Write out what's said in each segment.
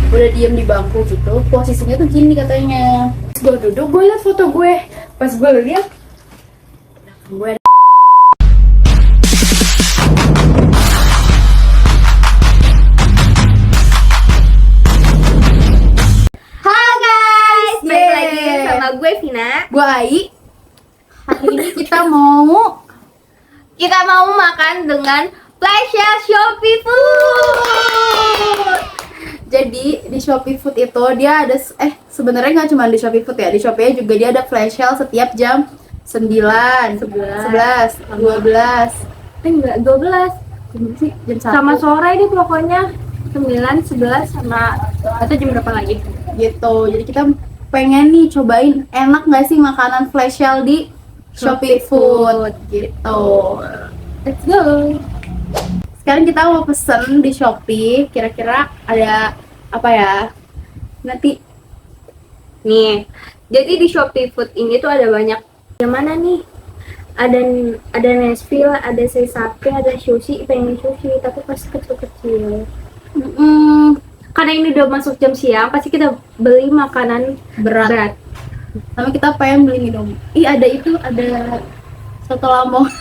udah diem di bangku gitu, posisinya tuh gini katanya. Gue duduk, gue liat foto gue, pas gue liat gue Halo guys, balik lagi Yeay. sama gue Vina. gue Ai. Hari ini kita mau Makan dengan Flasha Shopee Food. jadi di Shopee Food itu dia ada sebenarnya nggak cuma di Shopee Food ya, di Shopee juga dia ada flash sale setiap jam 9, 11, 12. Enggak, 12 Gimana sih? Jam 1 sama sore deh pokoknya. 9, 11 sama atau jam berapa lagi? gitu. Jadi kita pengen nih cobain enak nggak sih makanan flash sale di Shopee Food gitu. Let's go. Sekarang kita mau pesen di Shopee, kira-kira ada apa ya? Nanti Nih, jadi di Shopee Food ini tuh ada banyak. Yang mana nih? Ada Nashville, ada Seisapi, ada sushi. Pengen sushi tapi pas kecil-kecil. Karena ini udah masuk jam siang, pasti kita beli makanan berat. sama kita pengen beli minum. Ada soto Lamongan.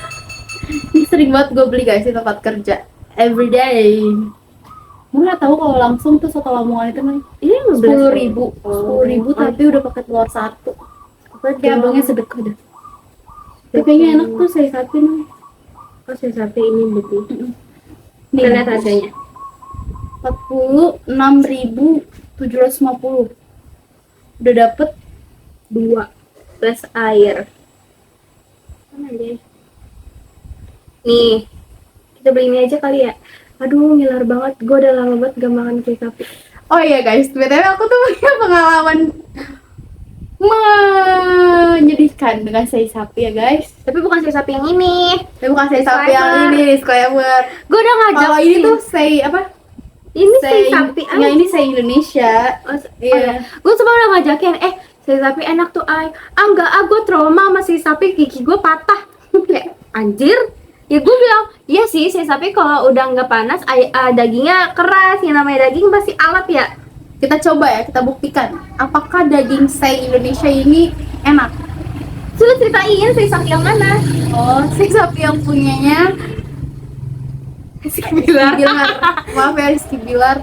Ini sering banget gue beli guys di tempat kerja. Everyday. Gue nggak tahu kalau langsung tuh soto Lamongan itu nih Ini 10.000, 10.000 tapi udah pakai telur satu. Kayak abangnya sedekah dah. Tapi kayaknya enak tuh saya satu nih. Oh, Seisapi ini berarti. Nih, Kita lihat harganya. 46.750. Udah dapet 2 plus air. Mana deh? Nih, kita beli ini aja kali ya. Aduh, ngiler banget. Gue udah lama banget gak makan Seisapi. Oh iya guys, BTW aku tuh punya pengalaman menyedihkan dengan Seisapi ya guys. Tapi bukan Seisapi yang ini. Tapi bukan Seisapi yang ini, disclaimer. Gue udah ngajak. Kalau ini tuh apa? ini Seisapi. Yang ini Sei Indonesia. Iya. Gue semua udah ngajakin. Seisapi enak tuh ay. Enggak, gue trauma sama Seisapi, gigi gue patah. Kayak anjir. Ya gue bilang, iya sih Seisapi kalau udah nggak panas, dagingnya keras. Yang namanya daging pasti alap ya. Kita coba ya, kita buktikan apakah daging Sei Indonesia ini enak. Sudah ceritain Seisapi yang mana? Oh, Seisapi yang punyanya Rizky Bilar. Maaf ya Rizky Bilar,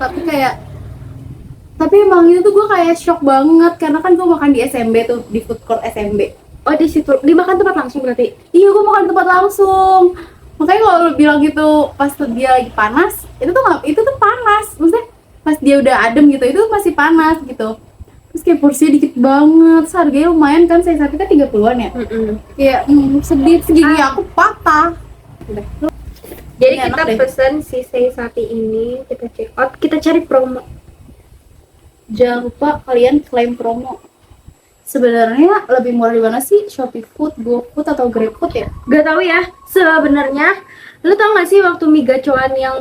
tapi emang itu tuh gue kayak shock banget karena kan gue makan di SMB tuh, di food court SMB. Oh, di situ dimakan tempat langsung berarti. Iya, gue makan di tempat langsung. Makanya kalau lu bilang gitu pas dia lagi panas, itu tuh panas. Maksudnya pas dia udah adem gitu, itu masih panas gitu. Terus kayak porsinya dikit banget, harganya lumayan kan, saya sapi kan 30-an ya. Kayak sedih, segini aku patah. Jadi Ini kita enak deh. pesen si Seisapi ini, kita check out, kita cari promo. Jangan lupa kalian klaim promo. Sebenarnya lebih murah di mana sih? Shopee Food, GoFood atau GrabFood ya? Gak tahu ya, sebenarnya lu tau gak sih waktu mie gacoan yang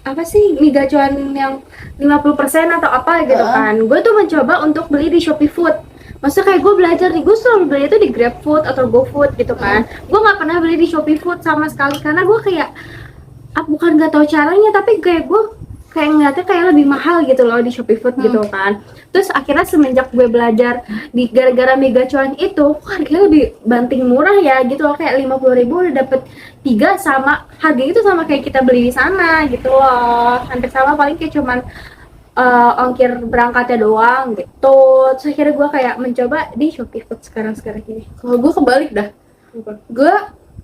apa sih, mie gacoan yang 50% atau apa gitu kan, gue tuh mencoba untuk beli di Shopee Food. Maksudnya kayak gue belajar nih, gue selalu beli itu di GrabFood atau GoFood gitu kan. Gue nggak pernah beli di Shopee Food sama sekali karena gue kayak bukan nggak tahu caranya, tapi kayak gue kayak ngeliatnya kayak lebih mahal gitu loh di Shopee Food gitu kan. Terus akhirnya semenjak gue belajar di gara-gara mie gacoan itu, harganya lebih banting murah ya gitu loh, kayak 50.000 udah dapet 3 sama harga itu sama kayak kita beli di sana gitu loh. Hampir sama, paling kayak cuman ongkir berangkatnya doang gitu. Terus akhirnya gue kayak mencoba di Shopee Food sekarang ini. Kalau gue kebalik dah. Gue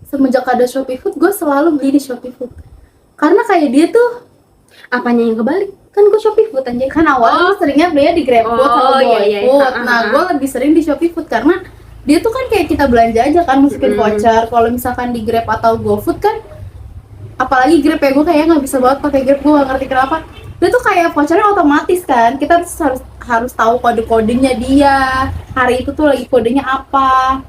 semenjak ada Shopee Food, gue selalu beli di Shopee Food. Karena kayak dia tuh, Apanya yang kebalik? Kan gue Shopee Food aja. kan awalnya seringnya belinya di GrabFood atau GoFood. Nah, gue lebih sering di Shopee Food karena dia tuh kan kayak kita belanja aja kan, masukin voucher. Kalau misalkan di Grab atau GoFood kan, apalagi Grab ya, gue kayak nggak bisa banget pakai Grab, gue nggak ngerti kenapa. Dia tuh kayak vouchernya otomatis kan, kita harus tahu kode-kodenya dia, hari itu tuh lagi kodenya apa.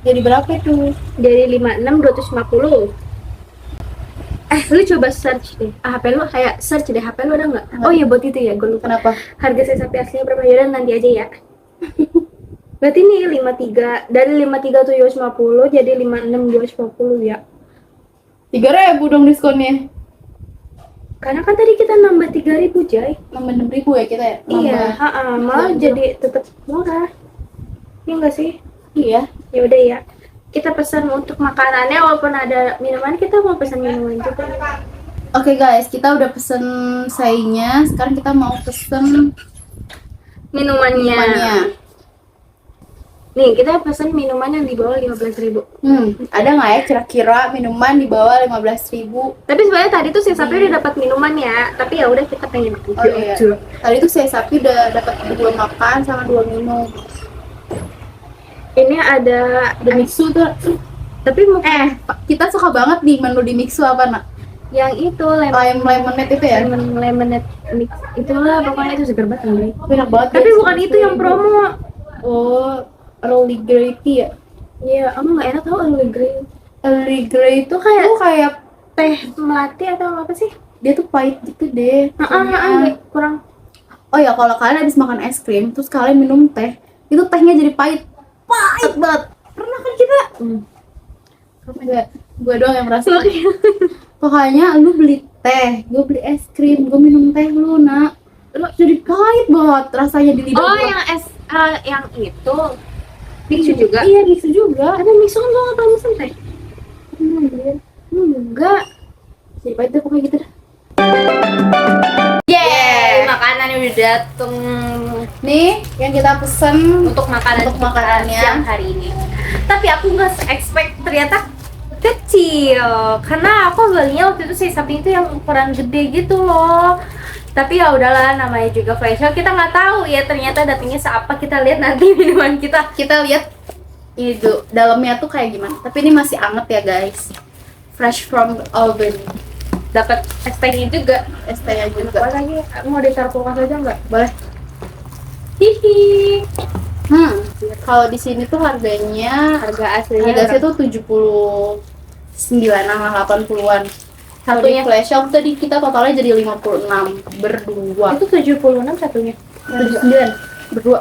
Jadi berapa itu? Jadi 56.250. Lu coba search deh. HP lu kayak search deh, HP lu ada nggak? Oh iya, buat itu ya, gue lupa. Kenapa? Harga Seisapi aslinya berapa? Yaudah nanti aja ya. Berarti nih 53, dari 53.250 jadi 56.250 ya. 3.000 dong diskonnya. Karena kan tadi kita nambah 3.000 Jay. Nambah 6.000 ya kita ya? Iya, malah Nambah. jadi tetap murah. Iya enggak sih? Iya. Ya udah ya. Kita pesan untuk makanannya, walaupun ada minuman, kita mau pesan minuman juga. Oke guys, kita udah pesen sainya. Sekarang kita mau pesen minumannya. Nih, kita pesan minuman yang di bawah 15.000. Ada nggak ya kira-kira minuman di bawah 15.000? Tapi sebenarnya tadi tuh si Sapi udah dapat minuman ya. Tapi ya udah kita pengen Oh iya. Tadi tuh saya Sapi udah dapat 2 makan sama 2 minum. Ini ada The Mixu tuh. tapi mungkin Kita suka banget nih menu di Mixu apa nak? yang itu Lemonade itu ya? lemonade mix itulah, pokoknya itu seger banget nih. Enak banget. Tapi guys. bukan itu yang promo. Oh, Early Grey tea ya? Iya, aku nggak enak tau Early Grey. Early Grey itu kayak Teh melati atau apa sih? dia tuh pahit gitu deh. Kurang. Oh ya, kalau kalian habis makan es krim terus kalian minum teh, itu tehnya jadi pahit banget. Pernah kan kita? Gue doang yang merasa. Pokoknya lu beli teh, gue beli es krim, gue minum teh lu nak, lu jadi pahit banget rasanya di lidah Oh, gua. yang itu. Mixu juga. Iya, Mixu juga. Tapi Mixu kan gua nggak pernah pesen teh. Enggak. Jadi pahit deh pokoknya gitu dah. Yeay, makanannya udah dateng. Nih yang kita pesen Untuk makanannya siang hari ini. Tapi aku nggak expect ternyata kecil, karena aku belinya waktu itu si Sapi itu yang ukuran gede gitu loh. Tapi ya udahlah, namanya juga flash sale, kita nggak tahu ya ternyata datangnya seapa. Kita lihat nanti minuman kita. kita lihat ini tuh dalamnya tuh kayak gimana. Tapi ini masih anget ya guys, fresh from the oven. Dapat es tehnya juga. Es tehnya Apa juga lagi? Mau ditaruh kulkas aja nggak? boleh. Hihi. Kalau di sini tuh harganya Harga aslinya harganya tuh 79 sama 80-an. Kalau di Satunya? flash sale tadi kita totalnya jadi 56 berdua. itu 76 satunya. 79 berdua.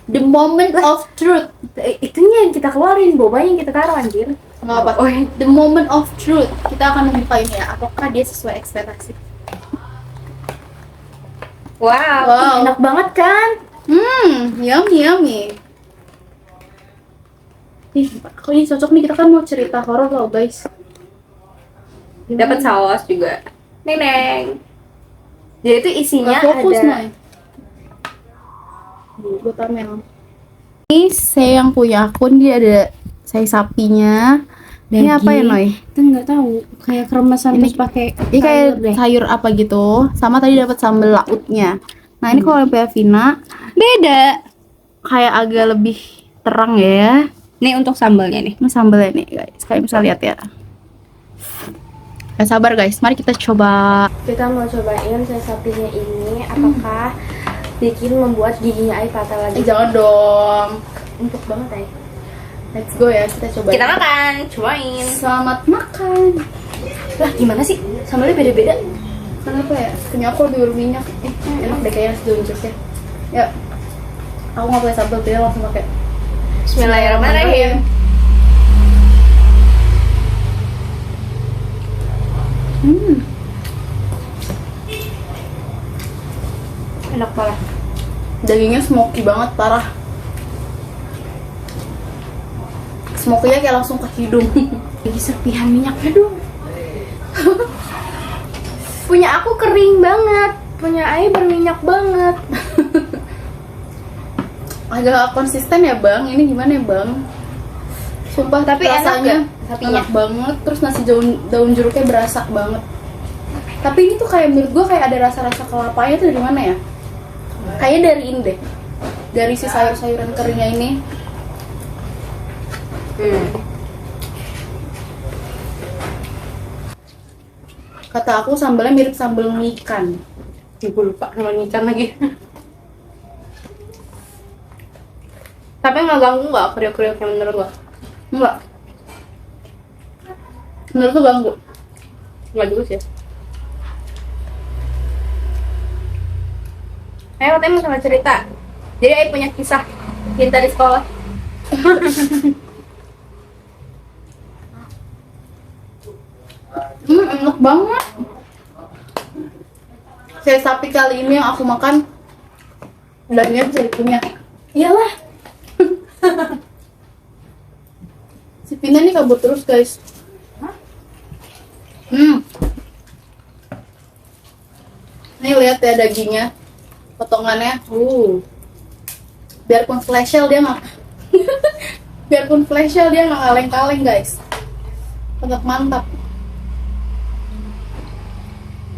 The moment of truth. Itunya yang kita keluarin, bobanya yang kita taruh anjir. Nggak apa. Oh, iya. The moment of truth. Kita akan membuka ini ya. Apakah dia sesuai ekspektasi? Wow, enak banget kan? Yummy. Ih, aku ini cocok nih, kita kan mau cerita horor loh guys. Dapat saus juga. Neneng. Jadi itu isinya Nggak fokus, ada. Nay. Gue tamel. Ini saya yang punya akun, dia ada saya sapinya. Ini apa ya Noy? Kita nggak tahu. Kayak kremesan Ini- terus pakai. Ini kayak sayur apa gitu. Sama tadi dapat sambal lautnya. Nah ini kalau yang punya Vina beda, kayak agak lebih terang ya. Nih untuk sambalnya nih. Ini sambalnya nih guys, kalian bisa lihat ya. Gak sabar guys, mari kita coba. Kita mau cobain saya sapinya ini, apakah bikin membuat giginya Ai patah lagi? Jangan dong. Empuk banget Ai. Let's go ya, kita coba. Kita makan, cobain. Selamat makan. Lah gimana sih? Sambalnya beda-beda. Kenapa ya? Punya aku lebih berminyak. Enak deh kayaknya daun jeruknya. Ya. Aku nggak pakai sambal, dia langsung pakai. Bismillahirrahmanirrahim. Enak parah. Dagingnya smoky banget, parah. Smoky-nya kayak langsung ke hidung. Lagi serpihan minyaknya dong. Punya aku kering banget. Punya Ai berminyak banget. Agak konsisten ya bang, ini gimana ya bang? Sumpah Tapi enak rasanya nggak sapinya? enak banget, terus nasi daun jeruknya berasa banget. Tapi ini tuh kayak menurut gue kayak ada rasa-rasa kelapanya tuh dari mana ya? Kayaknya dari ini deh, dari si sayur-sayuran keringnya ini. Kata aku sambalnya mirip sambal ikan. Gue lupa nama ikan lagi. Tapi nggak ganggu nggak kriuk-kriuknya menurut lo? Enggak. Menurut tuh ganggu. Nggak juga sih. Ayo katanya mau sama cerita. Jadi Ai punya kisah cinta di sekolah. Enak banget. Saya sapi kali ini yang aku makan dagingnya bisa dikunyah. Iyalah. Si Pina nih kabur terus guys. Nih lihat ya dagingnya, potongannya. Biarpun flash sale dia nggak, biarpun flash sale dia nggak kaleng-kaleng guys. Tetap mantap.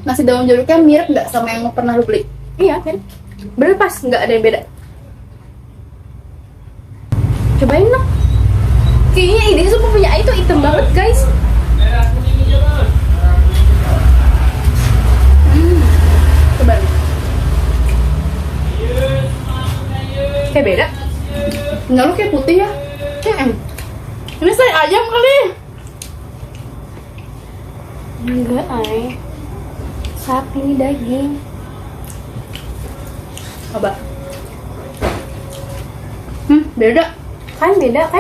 Nasi daun jeruknya mirip nggak sama yang pernah lu beli? Iya kan? Bener pas, nggak ada yang beda. Cobain dong. Kayaknya ini semua punya itu hitam banget guys. Coba. Kayak beda. Enggak, lu kayak putih ya? Ini saya ayam kali. Enggak, sapi ini daging. Coba. Beda. Kan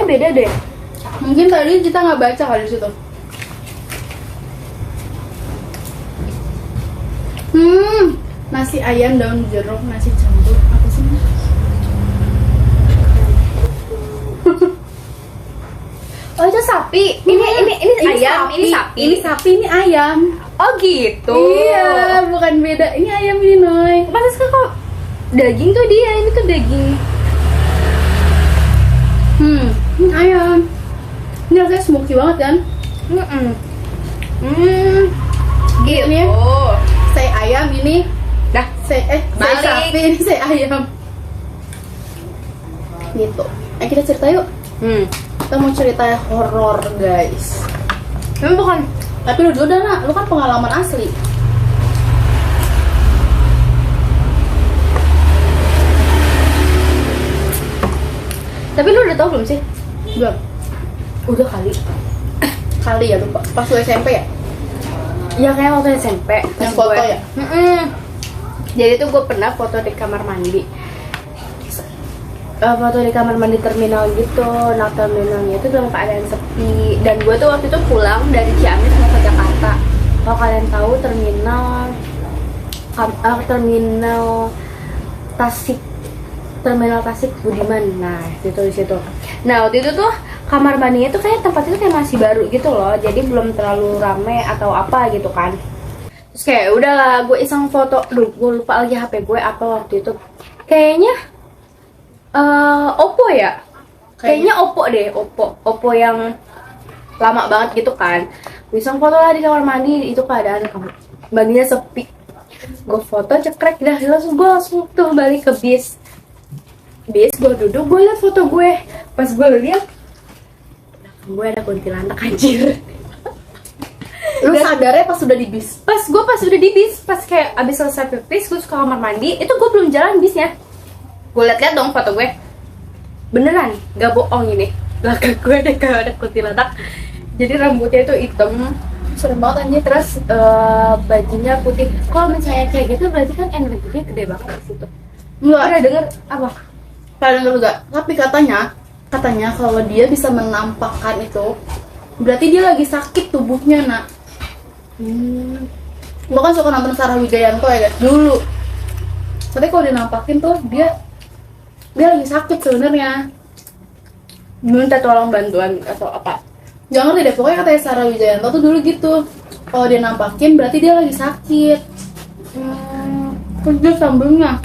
beda deh. Mungkin tadi kita nggak baca kali di situ. Nasi ayam daun jeruk, nasi campur apa sih? Oh itu sapi. Ini ayam, sapi. ini sapi. Ini sapi, ini ayam. Oh gitu. Iya, bukan beda. Ini ayam ini Noy. Masa sekarang kok daging tuh dia, ini tuh daging. Ini ayam. Ini rasanya smoky banget kan? Gitu. Ini ya. Saya ayam ini. Dah, Saya balik. sapi ini saya ayam. Gitu. Ayo kita cerita yuk. Kita mau cerita horor guys. Memang bukan. Tapi lu dulu dah nak, lu kan pengalaman asli. Tapi lu udah tau belum sih? Belum. Udah kali. Kali ya lupa. Pas lu SMP ya? Ya kayak waktu SMP. Yang foto ya? Jadi tuh gue pernah foto di kamar mandi. Foto di kamar mandi terminal gitu. Nah terminalnya itu dalam keadaan sepi. Dan gue tuh waktu itu pulang dari Ciamis mau ke Jakarta. Kalau kalian tahu terminal Tasik Budiman. Nah itu di situ. Nah waktu itu tuh kamar mandinya tuh kayak tempatnya tuh kayak masih baru gitu loh. Jadi belum terlalu rame atau apa gitu kan. Terus kayak udahlah gue iseng foto. Duh gue lupa lagi HP gue apa waktu itu. Kayaknya Oppo ya. Kayaknya Oppo deh. Oppo yang lama banget gitu kan. Gue iseng foto lah di kamar mandi. Itu keadaan kamar mandinya sepi. Gue foto cekrek dah. Gue langsung tuh balik ke bis. Gue duduk, gue liat foto gue. Pas gue liat, gue ada kuntilanak anjir. Lu sadarnya pas udah di bis? Pas udah di bis, pas kayak abis selesai pipis, gue suka kamar mandi. Itu gue belum jalan bisnya. Gue liat dong foto gue. Beneran, gak bohong ini. Belakang gue ada kayak ada kuntilanak. Jadi rambutnya itu hitam. Serem banget anjir. Terus bajunya putih. Kalau misalnya kayak gitu berarti kan energinya gede banget di situ. Enggak. Pernah denger apa? Kalian enggak? Tapi katanya kalau dia bisa menampakkan itu, berarti dia lagi sakit tubuhnya nak. Lo kan suka nonton Sarah Wijayanto ya guys dulu. Tapi kalau dia nampakin tuh dia lagi sakit sebenarnya. Minta tolong bantuan atau apa? Jangan ngerti deh, pokoknya katanya Sarah Wijayanto tuh dulu gitu. Kalau dia nampakin berarti dia lagi sakit. Terus dia sambungnya.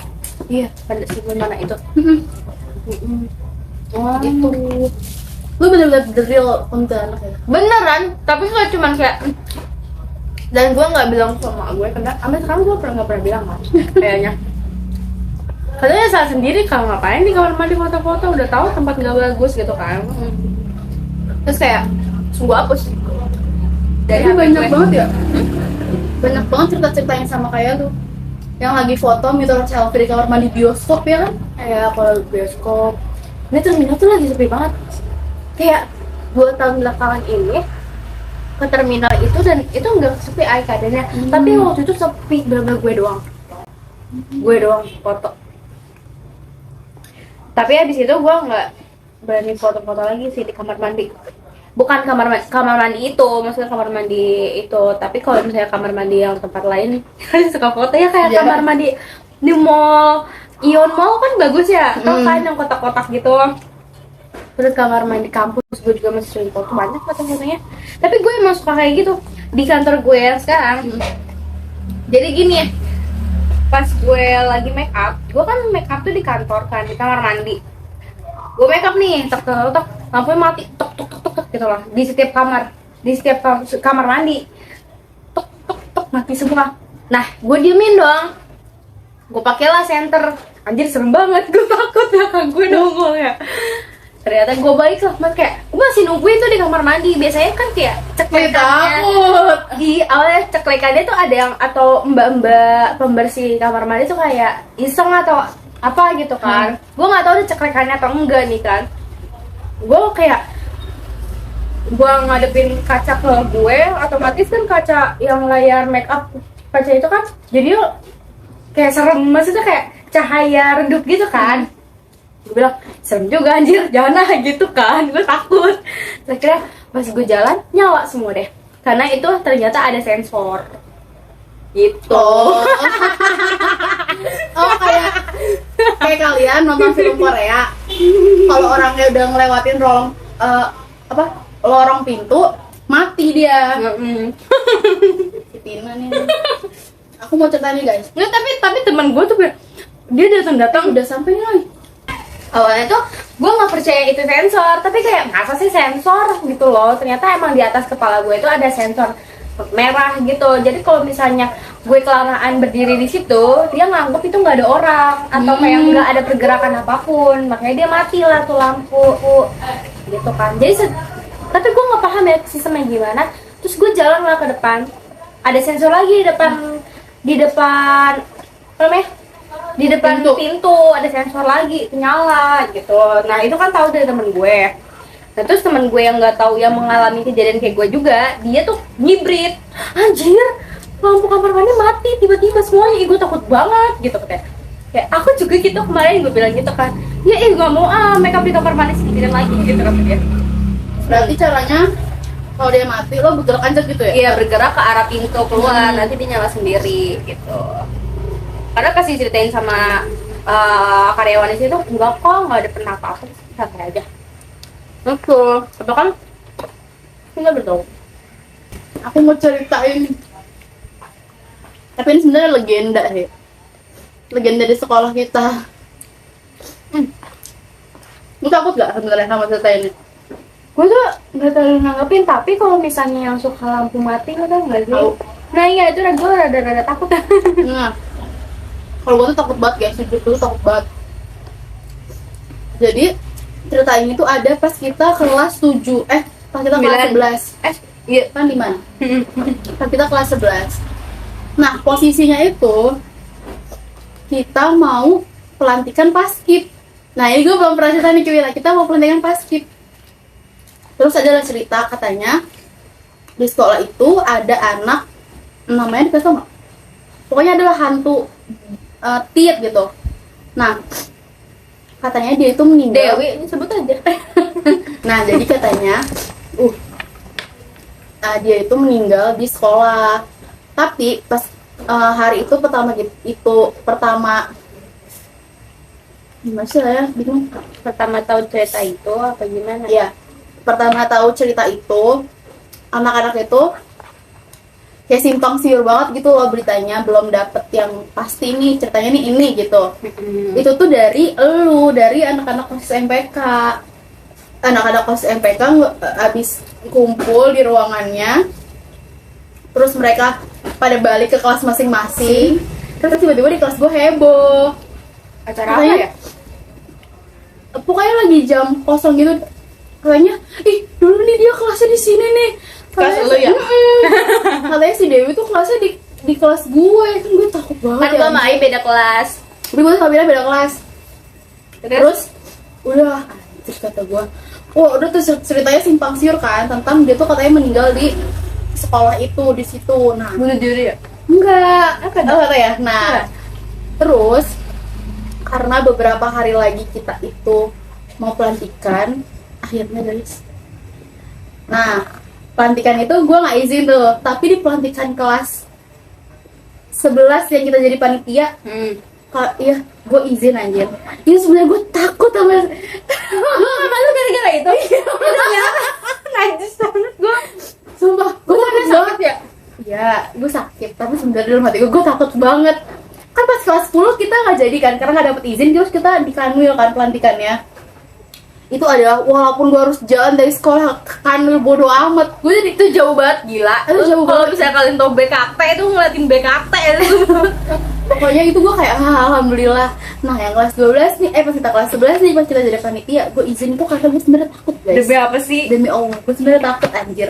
Iya, pada sebelum mana itu? Oh gitu. Lu bener-bener the real kuntilanak ya? Beneran, tapi nggak cuman kayak. Dan gue nggak bilang sama gue karena sampai sekarang gue nggak pernah bilang kan, kayaknya. Katanya salah sendiri kalau ngapain di kamar mandi foto-foto udah tahu tempat nggak bagus gitu kan. Terus kayak sungguh hapus. Dari HP banyak gue. banget ya? Banyak banget cerita-cerita yang sama kayak tuh. Yang lagi foto minta selfie di kamar mandi bioskop ya kan? Kayak kalau bioskop. Ini terminal tuh lagi sepi banget. Kayak 2 tahun belakangan ini ke terminal itu dan itu nggak sepi keadaannya. Tapi waktu itu sepi bener-bener gue doang foto. Tapi habis itu gue nggak berani foto-foto lagi sih di kamar mandi. bukan kamar mandi itu, maksudnya kamar mandi itu. Tapi kalau misalnya kamar mandi yang tempat lain suka foto ya kayak Iya. kamar mandi di mall Ion Mall kan bagus ya, tau kan yang kotak-kotak gitu. Terus kamar mandi kampus gue juga masih sering foto, banyak foto-fotonya. Tapi gue emang suka kayak gitu di kantor gue yang sekarang. Jadi gini ya, pas gue lagi make up, gue kan make up tuh di kantor kan, di kamar mandi. Gue make up nih, tek tek tek, lampunya mati, tek tek tek tek gitu loh. Di setiap kamar, di setiap kamar mandi, tek tek tek mati semua. Nah, gue diemin dong. Gue pakailah senter. Anjir serem banget, gue takut belakang gue nongol ya. Ternyata gue balik lah, mas kayak gue masih nungguin tuh di kamar mandi. Biasanya kan kayak ceklekannya takut. di awalnya ceklekannya tuh ada yang atau mbak-mbak pembersih kamar mandi tuh kayak iseng atau apa gitu kan. Gue nggak tahu ada ceklekannya atau enggak nih kan. Gue kayak gue ngadepin kaca ke gue, otomatis kan kaca yang layar make up kaca itu kan jadi kayak serem, maksudnya kayak cahaya redup gitu kan. Gue bilang serem juga anjir, jangan lah gitu kan, gue takut. Akhirnya pas gue jalan nyala semua deh, karena itu ternyata ada sensor gitu. Oh kayak kalian nonton film Korea, kalau orangnya udah ngelewatin lorong pintu mati dia. Si Tina nih. Aku mau cerita nih guys. Nggak, tapi teman gue tuh dia datang Udah sampai nih Loy. awalnya tuh gue nggak percaya itu sensor, tapi kayak masa sih sensor gitu loh. Ternyata emang di atas kepala gue itu ada sensor merah gitu. Jadi kalau misalnya gue kelamaan berdiri di situ, dia nganggep itu nggak ada orang atau kayak nggak ada pergerakan apapun, makanya dia mati lah tuh lampu gitu kan. Jadi tapi gue nggak paham ya sistemnya gimana. Terus gue jalan lah ke depan, ada sensor lagi di depan apa namanya, di depan pintu ada sensor lagi nyala gitu. Nah itu kan tahu dari temen gue. Nah terus temen gue yang nggak tahu, yang mengalami kejadian kayak gue juga, dia tuh ngibrit, anjir lampu kamar mandi mati tiba-tiba semuanya. Gue takut banget gitu kayak aku juga gitu kemarin, gue bilang gitu kan, ya nggak mau make up di kamar mandi sedikit lagi gitu kata dia. Berarti caranya kalau dia mati lo bergerak aja gitu ya? Iya, bergerak ke arah pintu keluar, nanti dia nyala sendiri gitu. Karena kasih ceritain sama karyawan di situ, enggak kok, nggak ada pernah apa-apa, santai aja. Betul, tapi kan nggak betul. Aku mau ceritain, tapi ini sebenarnya legenda sih, legenda di sekolah kita. Lu takut gak sebenarnya sama cerita ini? Gue tuh nggak terlalu nanggepin, tapi kalau misalnya yang suka lampu mati, lo tau nggak sih? Tahu. Nah iya, itu gue rada takut. Nah, kalau gue tuh takut banget guys, hidup tuh takut banget. Jadi cerita ini tuh ada pas kita kelas 7, pas kita kelas 11. Iya. Kan di mana? Pas kita kelas 11. Nah, posisinya itu kita mau pelantikan paskib. Nah, ini gue belum pernah cerita nih ke Wira, kita mau pelantikan paskib. Terus ada cerita katanya di sekolah itu ada anak, namanya dikasih tau nggak? Pokoknya adalah hantu Tiet gitu. Nah, katanya dia itu meninggal. Dewi, ini sebut aja. Nah, jadi katanya dia itu meninggal di sekolah. Tapi pas hari itu pertama gimana sih ya, bingung. Pertama tahu cerita itu apa gimana? Ya, pertama tahu cerita itu, anak-anak itu kayak simpang siur banget gitu loh beritanya, belum dapet yang pasti nih ceritanya nih ini gitu. Itu tuh dari anak-anak OSIS MPK. Anak-anak OSIS MPK abis kumpul di ruangannya, terus mereka pada balik ke kelas masing-masing. Terus tiba-tiba di kelas gue heboh. Acara Katanya, apa ya? Pokoknya lagi jam kosong gitu. Katanya, dulu nih dia kelasnya di sini nih. Kelas lu ya? Katanya si Dewi tuh kelasnya di kelas gue. Kan gue takut banget. Kan gue sama Ai beda kelas. Tapi gue sama Mira beda kelas. Terus udah, terus kata gue, udah tuh ceritanya simpang siur kan, tentang dia tuh katanya meninggal di sekolah itu, di situ. Nah, bunuh diri ya? enggak, apa ya? Nah, terus karena beberapa hari lagi kita itu mau pelantikan, akhirnya guys, Nah, pelantikan itu gue nggak izin tuh, tapi di pelantikan kelas 11 yang kita jadi panitia, iya gue izin anjir. Ini sebenarnya gue takut sama Lu gara-gara itu? Najis banget gue. sumpah gue takut sakit banget ya. Ya gue sakit, tapi sebenarnya dalam hati gue takut banget. Kan pas kelas 10 kita nggak jadi kan, karena nggak dapet izin, terus kita di Kanwil kan pelantikannya. Itu adalah walaupun gue harus jalan dari sekolah ke Kanwil, bodo amat. Gue jadi Itu jauh banget, gila. Itu jauh Kalau banget. misalnya kalian tau BKT itu ngeliatin BKT itu. Pokoknya itu gue kayak alhamdulillah. Nah yang kelas 12 nih, pas kita kelas 11 nih, pas kita jadi panitia, gue izin tuh karena gue sebenarnya takut guys. Demi apa sih? Demi Allah, gue sebenarnya takut anjir.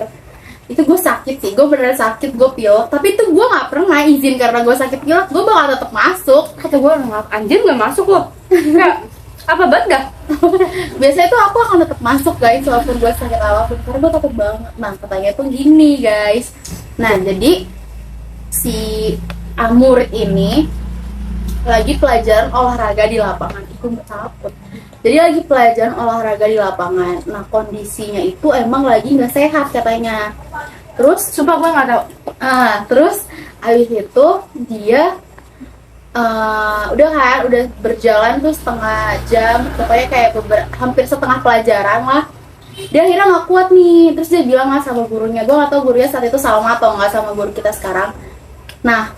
Itu gue sakit sih, gue beneran sakit, gue pilek. Tapi itu gue nggak pernah izin karena gue sakit pilek, gue bakal tetap masuk. Kata gue anjir nggak masuk loh. Kayak apa banget gak? Biasanya tuh aku akan tetap masuk guys, walaupun gue sakit apapun, karena gue takut banget. Nah katanya tuh gini guys. Nah jadi si murid ini lagi pelajaran olahraga di lapangan. Itu takut. Jadi lagi pelajaran olahraga di lapangan. Nah kondisinya itu emang lagi nggak sehat katanya. Terus Sumpah gue nggak tahu. terus abis itu dia udah berjalan tuh setengah jam, pokoknya kayak hampir setengah pelajaran lah. Dia akhirnya nggak kuat nih, terus dia bilang lah sama gurunya. Gue nggak tahu gurunya saat itu sama atau nggak sama guru kita sekarang. Nah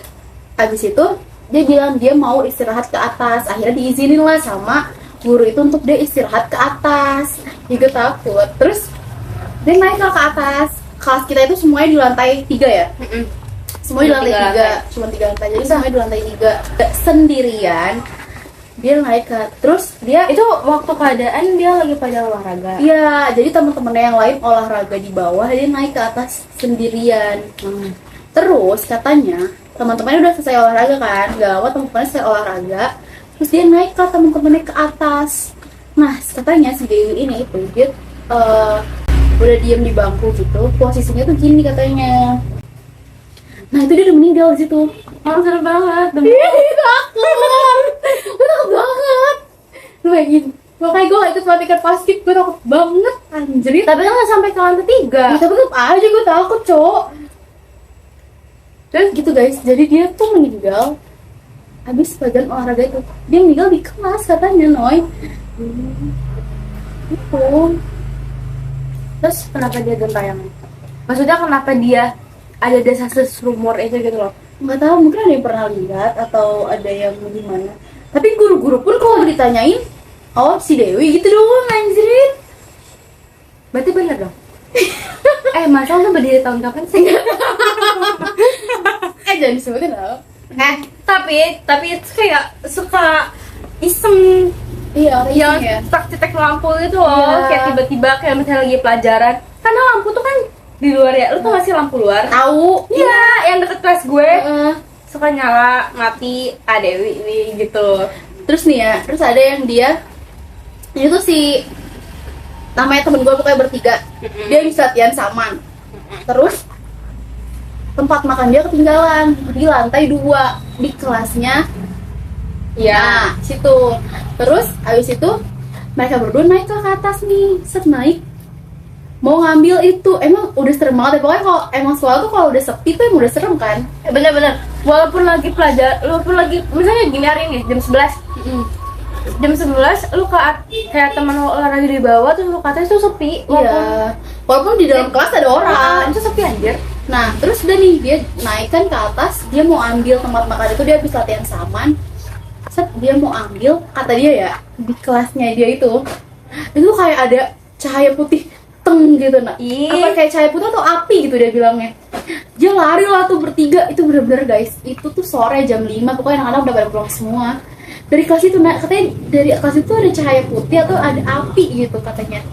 abis itu dia bilang dia mau istirahat ke atas. Akhirnya diizinin lah sama guru itu untuk dia istirahat ke atas. Juga takut. Terus dia naik lah ke atas. Kelas kita itu semuanya di lantai 3 ya. Semuanya di lantai 3, cuma 3 lantai. Jadi semuanya di lantai 3 sendirian. Dia naik ke, terus dia Itu waktu keadaan dia lagi pada olahraga. iya, jadi teman-temannya yang lain olahraga di bawah, dia naik ke atas sendirian. Terus katanya teman-temannya udah selesai olahraga kan, gak lama teman-temannya selesai olahraga, terus dia naik ke teman-temannya ke atas. Nah katanya si Dewi ini itu dia udah diem di bangku gitu, posisinya tuh gini katanya. Nah itu dia udah meninggal di situ. Serem banget. Ih takut, gue takut banget. Lu bayangin, makanya gue gak ikut pelatihan basket, gue takut banget anjir. Tapi kan nggak sampai ke lantai 3. Ya, tapi tetep aja gue takut cowok. Terus gitu guys, jadi dia tuh meninggal habis pelajaran olahraga itu. Dia meninggal di kelas katanya Noy. Itu. Terus kenapa dia gentayangan? Maksudnya kenapa dia ada desas rumor itu gitu loh? Nggak tahu, mungkin ada yang pernah lihat atau ada yang gimana. Tapi guru-guru pun kalau ditanyain, oh si Dewi gitu doang anjir. Berarti bener dong? Masal tuh berdiri tahun kapan sih? Jangan disebutin tau. Tapi itu kayak suka iseng. Iya, orang Yang ya. cetek lampu itu loh. Iya. Kayak tiba-tiba kayak misalnya lagi pelajaran. Karena lampu tuh kan di luar ya. Lu tau gak sih lampu luar? Tahu. Iya, yang deket kelas gue. Heeh. Suka nyala, mati, Dewi gitu. Terus nih ya, terus ada yang dia itu si namanya temen gue pokoknya bertiga. Dia bisa latihan saman. Terus tempat makan dia ketinggalan di lantai 2 di kelasnya. Ya, situ. Terus habis itu mereka berdua naik ke atas nih, set naik mau ngambil itu. Emang udah serem banget ya, pokoknya kalau emang sekolah tuh kalau udah sepi tuh emang udah serem kan. Bener-bener. Walaupun lagi misalnya gini hari ini jam 11. Jam 11 lu kayak teman lu olahraga di bawah terus lu ke atas tuh sepi. Iya, walaupun di dalam kelas ada orang. Itu sepi anjir. Nah, terus udah nih dia naik kan ke atas, dia mau ambil tempat makan itu, dia habis latihan saman. Set, dia mau ambil, kata dia ya, di kelasnya dia itu kayak ada cahaya putih teng gitu. Nah, apa kayak cahaya putih atau api gitu dia bilangnya. Dia lari lah tuh bertiga, itu bener-bener guys, itu tuh sore jam 5, pokoknya anak-anak udah pada pulang semua. Dari kelas itu, nah, katanya dari kelas itu ada cahaya putih atau ada api gitu katanya.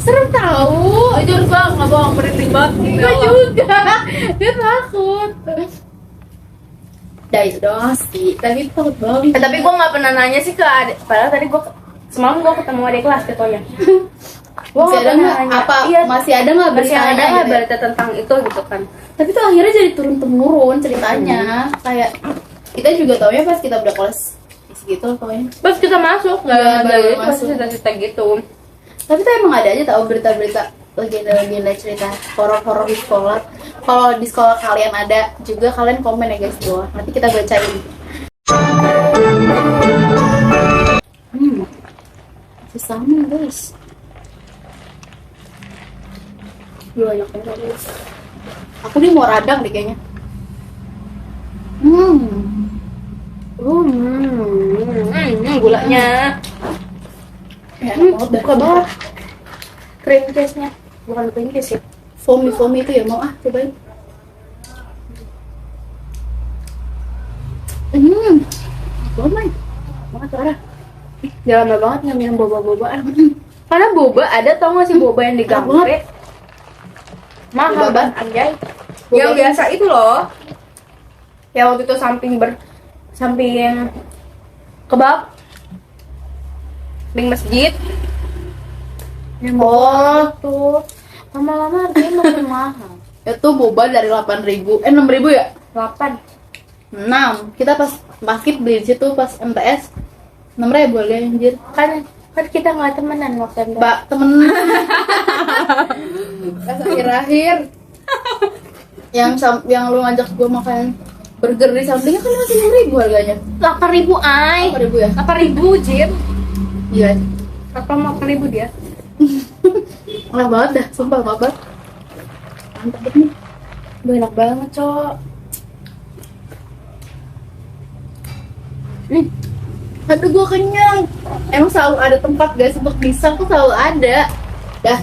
Serem tahu. Itu harus banget, nggak bohong, merinding banget. Gue juga, dia takut. Nah itu doang sih, tapi takut banget. Tapi gue nggak pernah nanya sih ke adik. Padahal tadi semalam gue ketemu adik kelas katanya. Masih ada nggak? Apa? Iya, Masih ada nggak masih ada beritanya? nggak Gitu? berita tentang itu gitu kan? Tapi tuh akhirnya jadi turun temurun ceritanya. Kayak kita juga taunya pas kita udah kelas segitu pokoknya. Pas kita masuk, Iya, nggak baru ada masuk. cerita-cerita gitu. Tapi tuh emang ada aja tau berita-berita legenda cerita horor-horor di sekolah. Kalau di sekolah kalian ada juga, kalian komen ya guys di bawah. Nanti kita bacain. Masih sama guys. Banyak banget guys. Aku nih mau radang deh kayaknya. Gulanya. Ya, buka banget. Cream cheese-nya. Bukan cream cheese ya. Foamy itu ya, mau cobain. Banget parah. Jangan lama banget nggak minum boba-bobaan. Karena boba ada, tau gak sih boba yang di Gangre? Mahal Boba banget anjay. Boba Yang apa? biasa itu loh. Yang waktu itu samping kebab. Samping masjid. Tuh. Lama-lama harganya makin mahal. Itu boba dari 8.000, 6.000 ya? 8. 6. Kita pas basket beli di situ pas MTS 6.000 harganya anjir. Kan kita nggak temenan waktu itu. Mbak temen pas akhir-akhir yang lu ngajak gue makan burger di sampingnya kan masih 6.000 harganya. 8.000 ay. 8.000 ya? 8.000 Jir. Iya. Apa 8.000 dia? Enak banget dah, sumpah banget. Mantap nih. Enak banget, Cok. Aduh gue kenyang. Emang selalu ada tempat guys untuk pisang tuh selalu ada. Dah.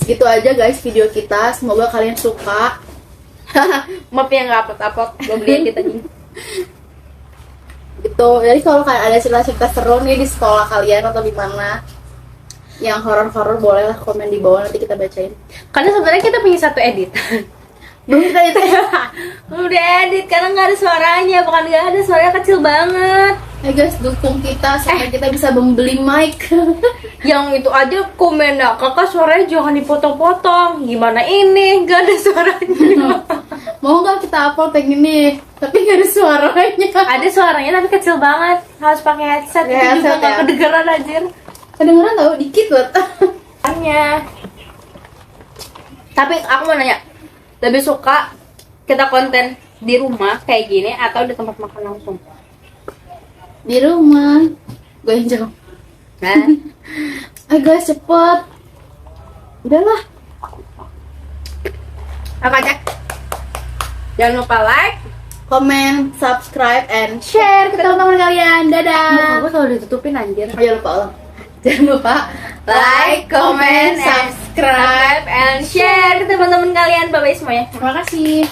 Segitu aja guys video kita. Semoga kalian suka. Maaf ya nggak upload belum lihat kita nih. Gitu. Jadi kalau kalian ada cerita-cerita seru nih di sekolah kalian atau di mana yang horor-horor bolehlah komen di bawah, nanti kita bacain. Karena sebenarnya kita punya satu edit. Belum kita itu. Udah edit karena nggak ada suaranya, bukan nggak ada, suaranya kecil banget. Guys, dukung kita sampai kita bisa membeli mic. Yang itu aja komen dah, kakak suaranya jangan dipotong-potong. Gimana ini nggak ada suaranya? Mau nggak kita upload yang ini tapi nggak ada suaranya? Ada suaranya tapi kecil banget, harus pakai headset. Pakai Itu juga headset nggak ya? kedengeran anjir. Kedengeran tau dikit buat. Hanya. Tapi aku mau nanya, lebih suka kita konten di rumah kayak gini atau di tempat makan langsung? Di rumah. Gue yang jawab. Nah, Guys cepet. Udahlah. apa cek? Jangan lupa like, Comment, subscribe, and share ke teman-teman kalian. Dadah. gue selalu ditutupin anjir. Oh, jangan lupa ulang. Jangan lupa like, comment, subscribe. and share ke teman-teman kalian. Bye bye semuanya. Terima kasih.